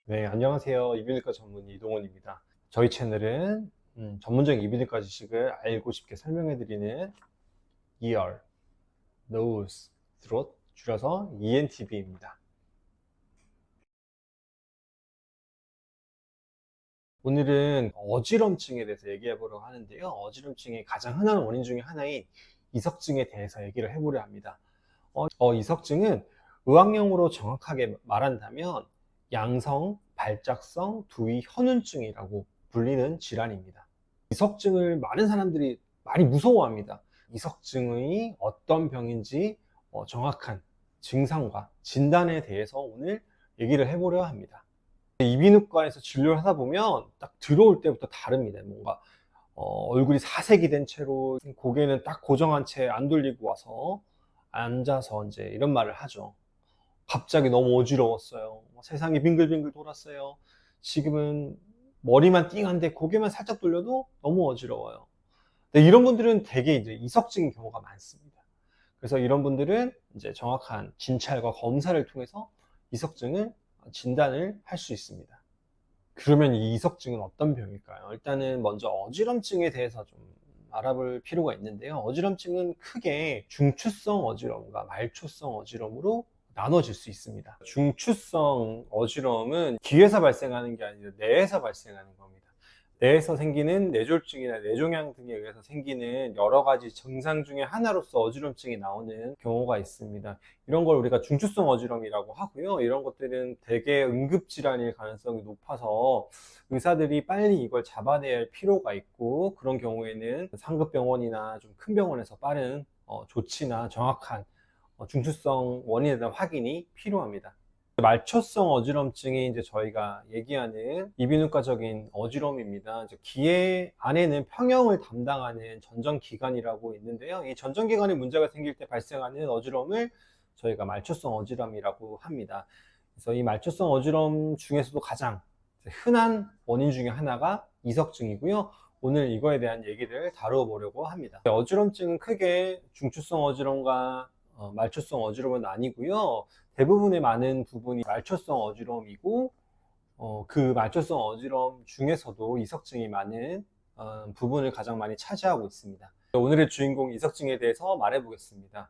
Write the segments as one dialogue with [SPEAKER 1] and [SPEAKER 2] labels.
[SPEAKER 1] 네, 안녕하세요. 이비인후과 전문 이동훈입니다. 저희 채널은 전문적인 이비인후과 지식을 알고 싶게 설명해드리는 ear, nose, throat, 줄여서 ENTV입니다. 오늘은 어지럼증에 대해서 얘기해 보려고 하는데요. 어지럼증의 가장 흔한 원인 중에 하나인 이석증에 대해서 얘기를 해보려 합니다. 이석증은 의학용어로 정확하게 말한다면 양성 발작성 두위 현운증이라고 불리는 질환입니다. 이석증을 많은 사람들이 많이 무서워합니다. 이석증의 어떤 병인지 정확한 증상과 진단에 대해서 오늘 얘기를 해보려 합니다. 이비인후과에서 진료를 하다 보면 딱 들어올 때부터 다릅니다. 뭔가 얼굴이 사색이 된 채로 고개는 딱 고정한 채 안 돌리고 와서 앉아서 이제 이런 말을 하죠. 갑자기 너무 어지러웠어요. 세상이 빙글빙글 돌았어요. 지금은 머리만 띵한데 고개만 살짝 돌려도 너무 어지러워요. 근데 이런 분들은 대개 이제 이석증인 경우가 많습니다. 그래서 이런 분들은 이제 정확한 진찰과 검사를 통해서 이석증을 진단을 할 수 있습니다. 그러면 이 이석증은 어떤 병일까요? 일단은 먼저 어지럼증에 대해서 좀 알아볼 필요가 있는데요. 어지럼증은 크게 중추성 어지럼과 말초성 어지럼으로 나눠질 수 있습니다. 중추성 어지럼은 귀에서 발생하는 게 아니라 뇌에서 발생하는 겁니다. 뇌에서 생기는 뇌졸중이나 뇌종양 등에 의해서 생기는 여러 가지 증상 중에 하나로서 어지럼증이 나오는 경우가 있습니다. 이런 걸 우리가 중추성 어지럼이라고 하고요. 이런 것들은 대개 응급질환일 가능성이 높아서 의사들이 빨리 이걸 잡아내야 할 필요가 있고, 그런 경우에는 상급병원이나 좀 큰 병원에서 빠른 조치나 정확한 중추성 원인에 대한 확인이 필요합니다. 말초성 어지럼증이 이제 저희가 얘기하는 이비인후과적인 어지럼입니다. 이제 귀 안에는 평형을 담당하는 전정기관이라고 있는데요. 이 전정기관에 문제가 생길 때 발생하는 어지럼을 저희가 말초성 어지럼이라고 합니다. 그래서 이 말초성 어지럼 중에서도 가장 흔한 원인 중에 하나가 이석증이고요. 오늘 이거에 대한 얘기를 다뤄보려고 합니다. 어지럼증은 크게 중추성 어지럼과 말초성 어지럼은 아니고요. 대부분의 많은 부분이 말초성 어지럼이고, 그 말초성 어지럼 중에서도 이석증이 많은 부분을 가장 많이 차지하고 있습니다. 오늘의 주인공 이석증에 대해서 말해 보겠습니다.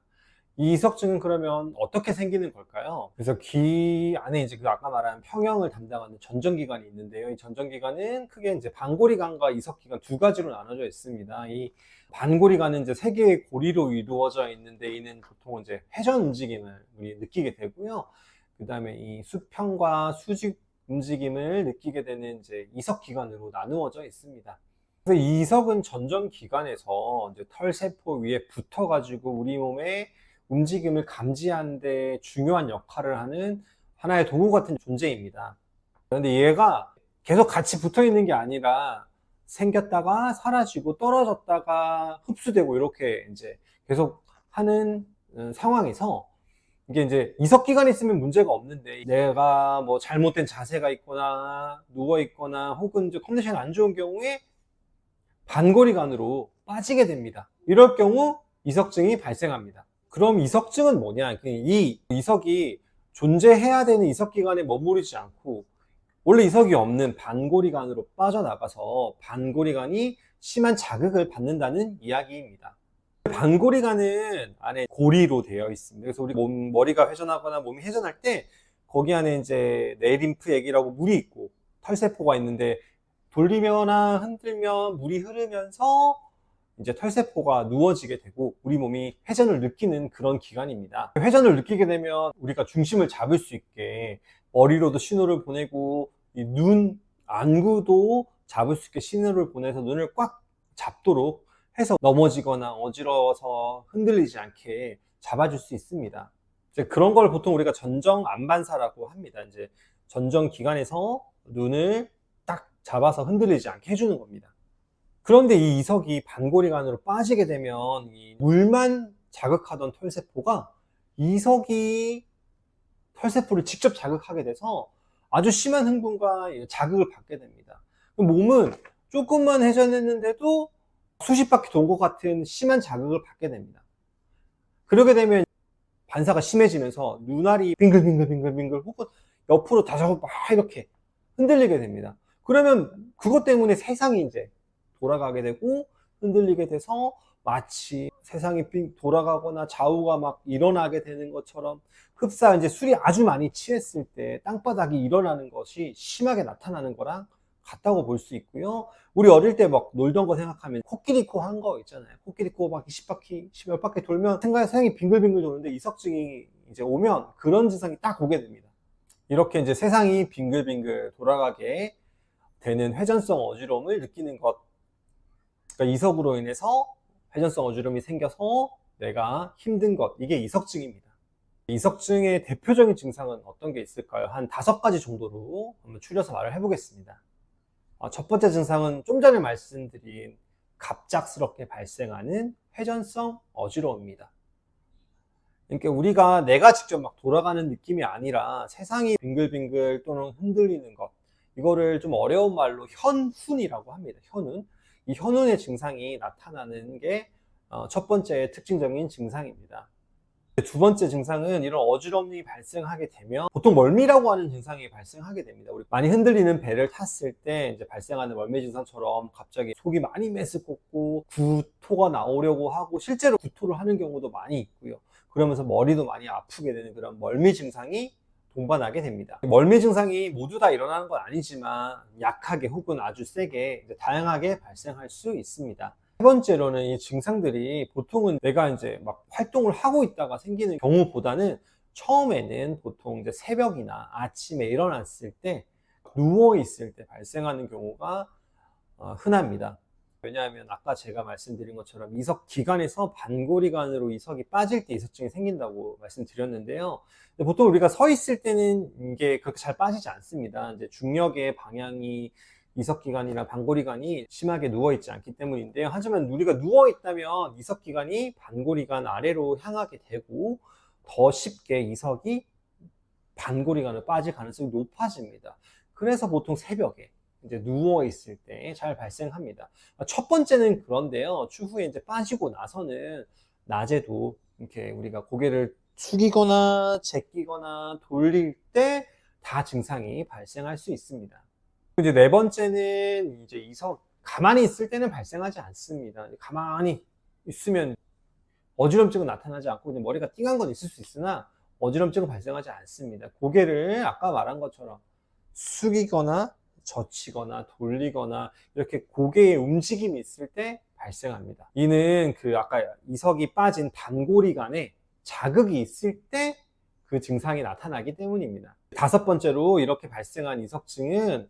[SPEAKER 1] 이 이석증은 그러면 어떻게 생기는 걸까요? 그래서 귀 안에 이제 그 아까 말한 평형을 담당하는 전정기관이 있는데요. 이 전정기관은 크게 이제 반고리관과 이석기관 두 가지로 나눠져 있습니다. 이 반고리관은 이제 세 개의 고리로 이루어져 있는데, 이는 보통 이제 회전 움직임을 우리 느끼게 되고요. 그 다음에 이 수평과 수직 움직임을 느끼게 되는 이제 이석기관으로 나누어져 있습니다. 그래서 이 이석은 전정기관에서 이제 털세포 위에 붙어가지고 우리 몸에 움직임을 감지하는 데 중요한 역할을 하는 하나의 도구 같은 존재입니다. 그런데 얘가 계속 같이 붙어 있는 게 아니라 생겼다가 사라지고 떨어졌다가 흡수되고 이렇게 이제 계속 하는 상황에서, 이게 이제 이석기관이 있으면 문제가 없는데 내가 뭐 잘못된 자세가 있거나 누워 있거나 혹은 이제 컨디션이 안 좋은 경우에 반고리관으로 빠지게 됩니다. 이럴 경우 이석증이 발생합니다. 그럼 이석증은 뭐냐? 이 이석이 존재해야 되는 이석기관에 머무르지 않고 원래 이석이 없는 반고리관으로 빠져나가서 반고리관이 심한 자극을 받는다는 이야기입니다. 반고리관은 안에 고리로 되어 있습니다. 그래서 우리 머리가 회전하거나 몸이 회전할 때 거기 안에 이제 내림프액이라고 물이 있고 털세포가 있는데, 돌리거나 흔들면 물이 흐르면서 이제 털세포가 누워지게 되고 우리 몸이 회전을 느끼는 그런 기관입니다. 회전을 느끼게 되면 우리가 중심을 잡을 수 있게 머리로도 신호를 보내고, 이 눈 안구도 잡을 수 있게 신호를 보내서 눈을 꽉 잡도록 해서 넘어지거나 어지러워서 흔들리지 않게 잡아줄 수 있습니다. 이제 그런 걸 보통 우리가 전정 안반사라고 합니다. 이제 전정 기관에서 눈을 딱 잡아서 흔들리지 않게 해주는 겁니다. 그런데 이 이석이 반고리관으로 빠지게 되면 이 물만 자극하던 털세포가 이석이 털세포를 직접 자극하게 돼서 아주 심한 흥분과 자극을 받게 됩니다. 몸은 조금만 회전했는데도 수십 바퀴 돈 것 같은 심한 자극을 받게 됩니다. 그러게 되면 반사가 심해지면서 눈알이 빙글빙글빙글빙글 혹은 옆으로 다시 막 이렇게 흔들리게 됩니다. 그러면 그것 때문에 세상이 이제 돌아가게 되고 흔들리게 돼서 마치 세상이 돌아가거나 좌우가 막 일어나게 되는 것처럼 흡사 이제 술이 아주 많이 취했을 때 땅바닥이 일어나는 것이 심하게 나타나는 거랑 같다고 볼 수 있고요. 우리 어릴 때 막 놀던 거 생각하면 코끼리 코 한 거 있잖아요. 코끼리 코 막 10바퀴, 10몇 바퀴 돌면 세상이 빙글빙글 도는데 이석증이 이제 오면 그런 증상이 딱 오게 됩니다. 이렇게 이제 세상이 빙글빙글 돌아가게 되는 회전성 어지러움을 느끼는 것. 그러니까 이석으로 인해서 회전성 어지러움이 생겨서 내가 힘든 것. 이게 이석증입니다. 이석증의 대표적인 증상은 어떤 게 있을까요? 한 5가지 정도로 한번 추려서 말을 해보겠습니다. 첫 번째 증상은 좀 전에 말씀드린 갑작스럽게 발생하는 회전성 어지러움입니다. 그러니까 우리가 내가 직접 막 돌아가는 느낌이 아니라 세상이 빙글빙글 또는 흔들리는 것, 이거를 좀 어려운 말로 현훈이라고 합니다. 현훈. 이 현훈의 증상이 나타나는 게 첫 번째 특징적인 증상입니다. 두 번째 증상은 이런 어지러움이 발생하게 되면 보통 멀미라고 하는 증상이 발생하게 됩니다. 우리 많이 흔들리는 배를 탔을 때 이제 발생하는 멀미 증상처럼 갑자기 속이 많이 메스껍고 구토가 나오려고 하고 실제로 구토를 하는 경우도 많이 있고요. 그러면서 머리도 많이 아프게 되는 그런 멀미 증상이 동반하게 됩니다. 멀미 증상이 모두 다 일어나는 건 아니지만 약하게 혹은 아주 세게 다양하게 발생할 수 있습니다. 세 번째로는 이 증상들이 보통은 내가 이제 막 활동을 하고 있다가 생기는 경우보다는 처음에는 보통 이제 새벽이나 아침에 일어났을 때 누워 있을 때 발생하는 경우가 흔합니다. 왜냐하면 아까 제가 말씀드린 것처럼 이석 기관에서 반고리관으로 이석이 빠질 때 이석증이 생긴다고 말씀드렸는데요. 보통 우리가 서 있을 때는 이게 그렇게 잘 빠지지 않습니다. 이제 중력의 방향이 이석기관이나 반고리관이 심하게 누워있지 않기 때문인데요. 하지만 우리가 누워있다면 이석기관이 반고리관 아래로 향하게 되고 더 쉽게 이석이 반고리관으로 빠질 가능성이 높아집니다. 그래서 보통 새벽에 이제 누워있을 때 잘 발생합니다. 첫 번째는 그런데요. 추후에 이제 빠지고 나서는 낮에도 이렇게 우리가 고개를 숙이거나 제끼거나 돌릴 때 다 증상이 발생할 수 있습니다. 이제 네 번째는 이제 가만히 있을 때는 발생하지 않습니다. 가만히 있으면 어지럼증은 나타나지 않고 그냥 머리가 띵한 건 있을 수 있으나 어지럼증은 발생하지 않습니다. 고개를 아까 말한 것처럼 숙이거나 젖히거나 돌리거나 이렇게 고개의 움직임이 있을 때 발생합니다. 이는 아까 이석이 빠진 반고리관에 자극이 있을 때 그 증상이 나타나기 때문입니다. 다섯 번째로 이렇게 발생한 이석증은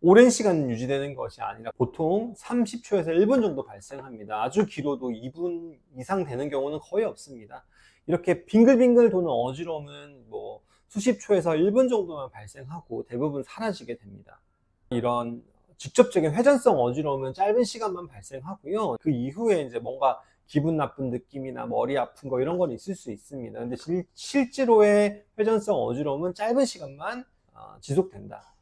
[SPEAKER 1] 오랜 시간 유지되는 것이 아니라 보통 30초에서 1분 정도 발생합니다. 아주 길어도 2분 이상 되는 경우는 거의 없습니다. 이렇게 빙글빙글 도는 어지러움은 뭐 수십 초에서 1분 정도만 발생하고 대부분 사라지게 됩니다. 이런 직접적인 회전성 어지러움은 짧은 시간만 발생하고요. 그 이후에 이제 뭔가 기분 나쁜 느낌이나 머리 아픈 거 이런 건 있을 수 있습니다. 근데 실제로의 회전성 어지러움은 짧은 시간만 지속된다.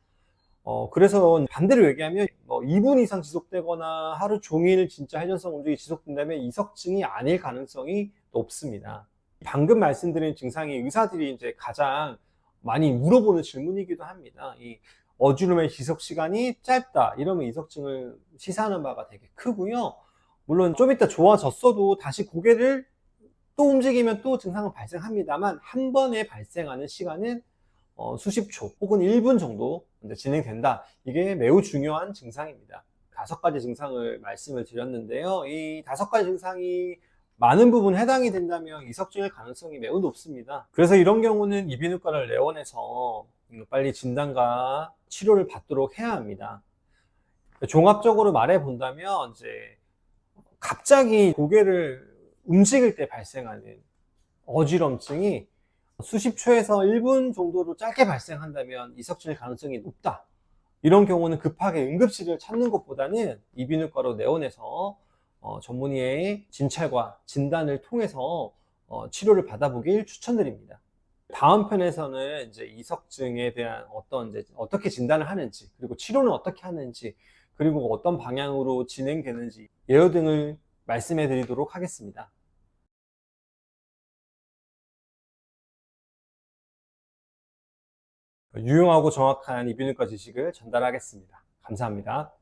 [SPEAKER 1] 그래서 반대로 얘기하면 2분 이상 지속되거나 하루 종일 진짜 회전성 움직임이 지속된다면 이석증이 아닐 가능성이 높습니다. 방금 말씀드린 증상이 의사들이 이제 가장 많이 물어보는 질문이기도 합니다. 이 어지러움의 지속 시간이 짧다 이러면 이석증을 시사하는 바가 되게 크고요. 물론 좀 이따 좋아졌어도 다시 고개를 또 움직이면 또 증상은 발생합니다만 한 번에 발생하는 시간은 수십 초 혹은 1분 정도 진행된다. 이게 매우 중요한 증상입니다. 5가지 증상을 말씀을 드렸는데요. 이 5가지 증상이 많은 부분 해당이 된다면 이석증일 가능성이 매우 높습니다. 그래서 이런 경우는 이비인후과를 내원해서 빨리 진단과 치료를 받도록 해야 합니다. 종합적으로 말해 본다면 이제 갑자기 고개를 움직일 때 발생하는 어지럼증이 수십 초에서 1분 정도로 짧게 발생한다면 이석증일 가능성이 높다. 이런 경우는 급하게 응급실을 찾는 것보다는 이비인후과로 내원해서 전문의의 진찰과 진단을 통해서 치료를 받아보길 추천드립니다. 다음 편에서는 이제 이석증에 대한 어떻게 진단을 하는지, 그리고 치료는 어떻게 하는지, 그리고 어떤 방향으로 진행되는지 예로 등을 말씀해 드리도록 하겠습니다. 유용하고 정확한 이비인후과 지식을 전달하겠습니다. 감사합니다.